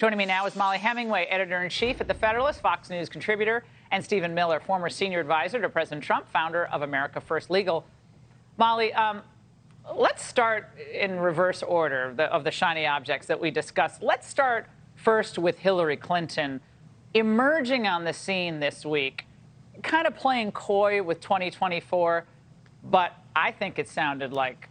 Joining me now is Mollie Hemingway, editor-in-chief at The Federalist, Fox News contributor, and Stephen Miller, former senior advisor to President Trump, founder of America First Legal. Mollie, let's start in reverse order of the shiny objects that we discussed. Let's start first with Hillary Clinton emerging on the scene this week, kind of playing coy with 2024, but I think it sounded like,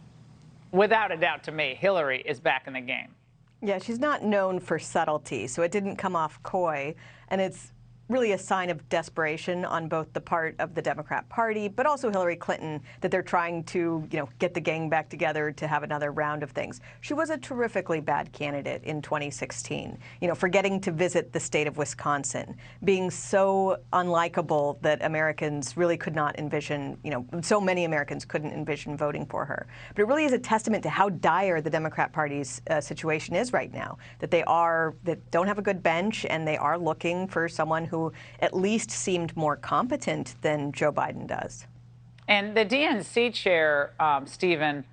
without a doubt to me, Hillary is back in the game. Yeah, she's not known for subtlety, so it didn't come off coy, and it's really a sign of desperation on both the part of the Democrat Party, but also Hillary Clinton, that they're trying to, get the gang back together to have another round of things. She was a terrifically bad candidate in 2016, forgetting to visit the state of Wisconsin, being so unlikable that Americans really could not envision, so many Americans couldn't envision voting for her. But it really is a testament to how dire the Democrat Party's situation is right now, that that don't have a good bench, and they are looking for someone who at least seemed more competent than Joe Biden does. And the DNC chair, Stephen,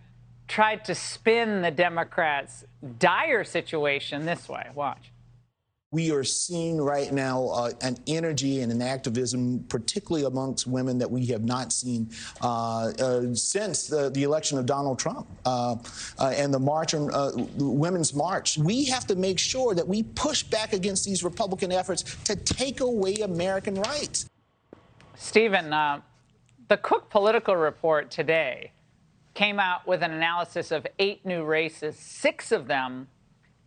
tried to spin the Democrats' dire situation this way. Watch. We are seeing right now an energy and an activism, particularly amongst women, that we have not seen since the election of Donald Trump and the march, Women's March. We have to make sure that we push back against these Republican efforts to take away American rights. Stephen, the Cook Political Report today came out with an analysis of 8 new races. 6 of them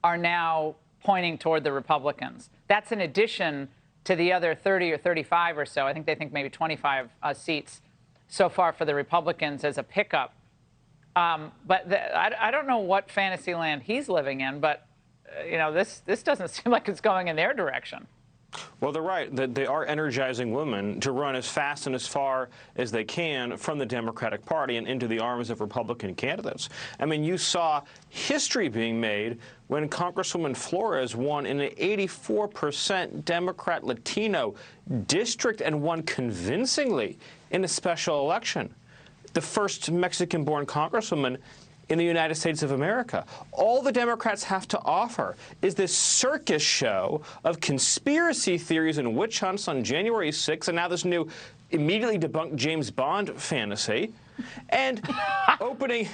are now pointing toward the Republicans. That's in addition to the other 30 or 35 or so. I think they think maybe 25 seats so far for the Republicans as a pickup. But I don't know what fantasy land he's living in, but this doesn't seem like it's going in their direction. Well, they're right. They are energizing women to run as fast and as far as they can from the Democratic Party and into the arms of Republican candidates. I mean, you saw history being made when Congresswoman Flores won in an 84% Democrat Latino district and won convincingly in a special election. The first Mexican-born Congresswoman in the United States of America. All the Democrats have to offer is this circus show of conspiracy theories and witch hunts on January 6th, and now this new immediately debunked James Bond fantasy, and opening,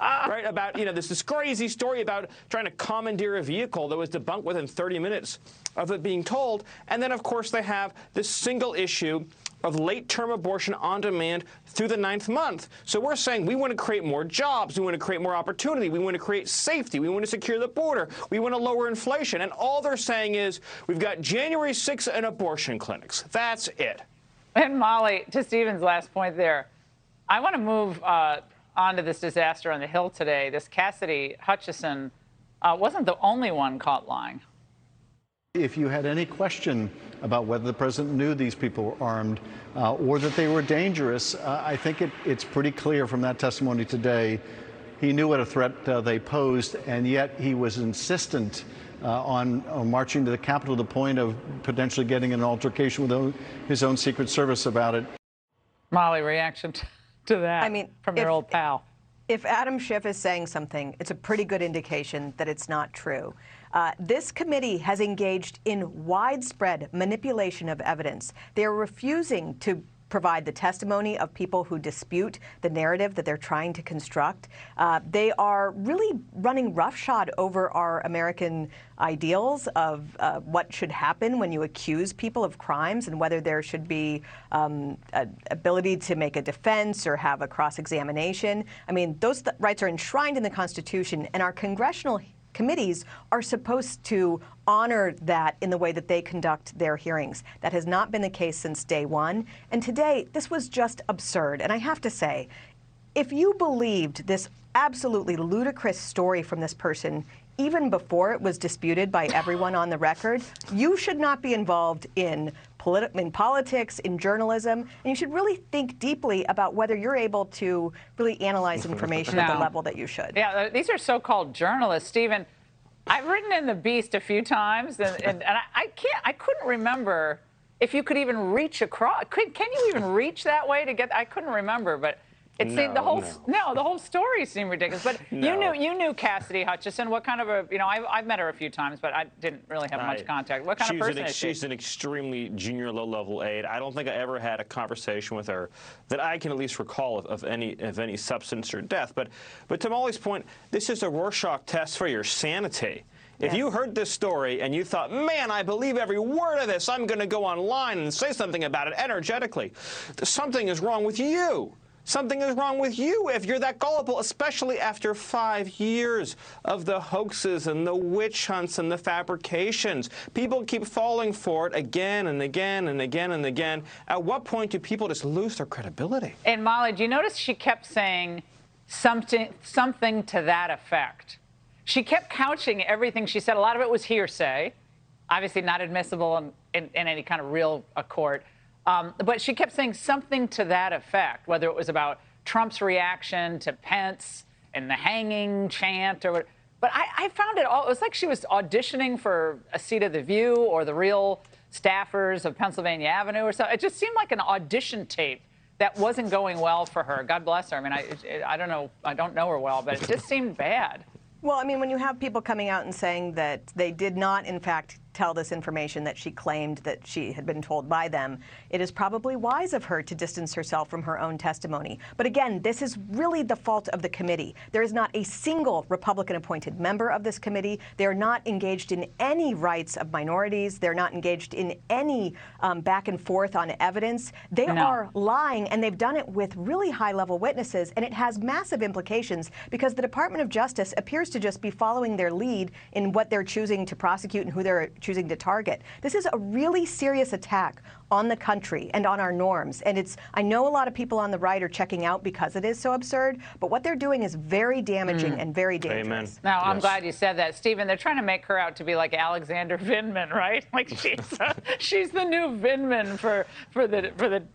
right, about, this crazy story about trying to commandeer a vehicle that was debunked within 30 minutes of it being told. And then, of course, they have this single issue of late-term abortion on demand through the 9th month. So we're saying we want to create more jobs, we want to create more opportunity, we want to create safety, we want to secure the border, we want to lower inflation. And all they're saying is we've got January 6th and abortion clinics. That's it. And Mollie, to Stephen's last point there, I want to move on to this disaster on the Hill today. This Cassidy Hutchinson wasn't the only one caught lying. If you had any question about whether the president knew these people were armed or that they were dangerous, I think it's pretty clear from that testimony today. He knew what a threat they posed, and yet he was insistent on marching to the Capitol to the point of potentially getting an altercation with his own Secret Service about it. Mollie, reaction to that from your old pal. If Adam Schiff is saying something, it's a pretty good indication that it's not true. This committee has engaged in widespread manipulation of evidence. They are refusing to provide the testimony of people who dispute the narrative that they're trying to construct. They are really running roughshod over our American ideals of what should happen when you accuse people of crimes and whether there should be an ability to make a defense or have a cross-examination. I mean, those rights are enshrined in the Constitution, and our congressional committees are supposed to honor that in the way that they conduct their hearings. That has not been the case since day one. And today, this was just absurd. And I have to say, if you believed this absolutely ludicrous story from this person, even before it was disputed by everyone on the record, you should not be involved in politics, in journalism, and you should really think deeply about whether you're able to really analyze information at the level that you should. Yeah, these are so-called journalists. Stephen, I've written in The Beast a few times, and I couldn't remember if you could even reach across. Can you even reach that way to get? I couldn't remember, but It seemed the whole story seemed ridiculous. But you knew Cassidy Hutchinson. What kind of a I've met her a few times, but I didn't really have much contact. What kind of person is she? She's an extremely junior, low-level aide. I don't think I ever had a conversation with her that I can at least recall of any substance or depth. But to Molly's point, this is a Rorschach test for your sanity. If you heard this story and you thought, man, I believe every word of this, I'm going to go online and say something about it energetically, something is wrong with you. Something is wrong with you if you're that gullible, especially after 5 years of the hoaxes and the witch hunts and the fabrications. People keep falling for it again and again and again and again. At what point do people just lose their credibility? And Molly, do you notice she kept saying something to that effect? She kept couching everything she said. A lot of it was hearsay, obviously not admissible in any kind of real court. But she kept saying something to that effect, whether it was about Trump's reaction to Pence and the hanging chant or what. But I found it was like she was auditioning for a seat of The View or the real staffers of Pennsylvania Avenue or something. It just seemed like an audition tape that wasn't going well for her. God bless her. I mean, I don't know. I don't know her well, but it just seemed bad. Well, I mean, when you have people coming out and saying that they did not, in fact, tell this information that she claimed that she had been told by them, it is probably wise of her to distance herself from her own testimony. But again, this is really the fault of the committee. There is not a single Republican-appointed member of this committee. They are not engaged in any rights of minorities. They're not engaged in any back and forth on evidence. They are lying, and they've done it with really high-level witnesses, and it has massive implications because the Department of Justice appears to just be following their lead in what they're choosing to prosecute and who they're choosing to target. This is a really serious attack on the country and on our norms. And I know a lot of people on the right are checking out because it is so absurd, but what they're doing is very damaging and very dangerous. Amen. Now, I'm glad you said that. Stephen, they're trying to make her out to be like Alexander Vindman, right? Like she's the new Vindman for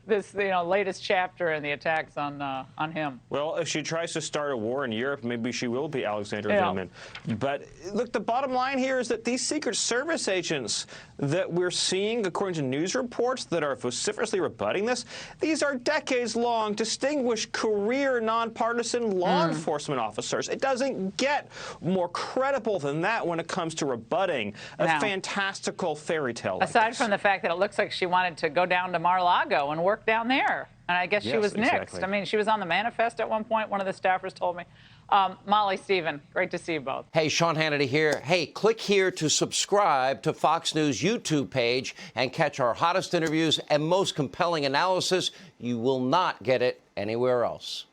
this latest chapter in the attacks on him. Well, if she tries to start a war in Europe, maybe she will be Alexander Vindman. But look, the bottom line here is that these Secret Service agents that we're seeing, according to news reports that are vociferously rebutting this, these are decades-long, distinguished, career, nonpartisan law enforcement officers. It doesn't get more credible than that when it comes to rebutting a fantastical fairy tale. Aside from the fact that it looks like she wanted to go down to Mar-a-Lago and work down there. And I guess she was nixed. Exactly. I mean, she was on the manifest at one point, one of the staffers told me. Molly, Stephen, great to see you both. Hey, Sean Hannity here. Hey, click here to subscribe to Fox News YouTube page and catch our hottest interviews and most compelling analysis. You will not get it anywhere else.